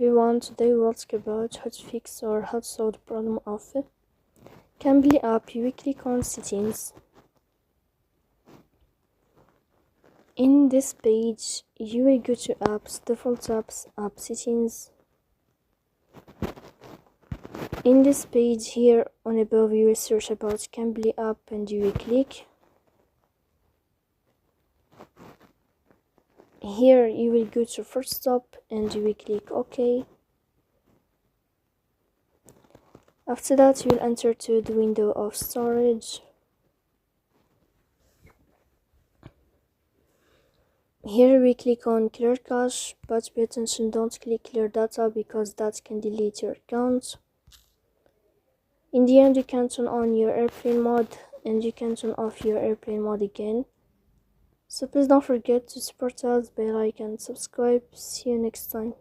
Everyone, today we'll talk about how to fix or how to solve the problem of Cambly app. You will click on settings. In this page, you will go to apps, default apps, app settings. In this page here on above, you will search about Cambly app and you will click. Here you will go to first stop and you will click OK. After that, you will enter to the window of storage. Here we click on clear cache, but pay attention, don't click clear data because that can delete your account. In the end, you can turn on your airplane mode and you can turn off your airplane mode again. So please don't forget to support us by like and subscribe. See you next time.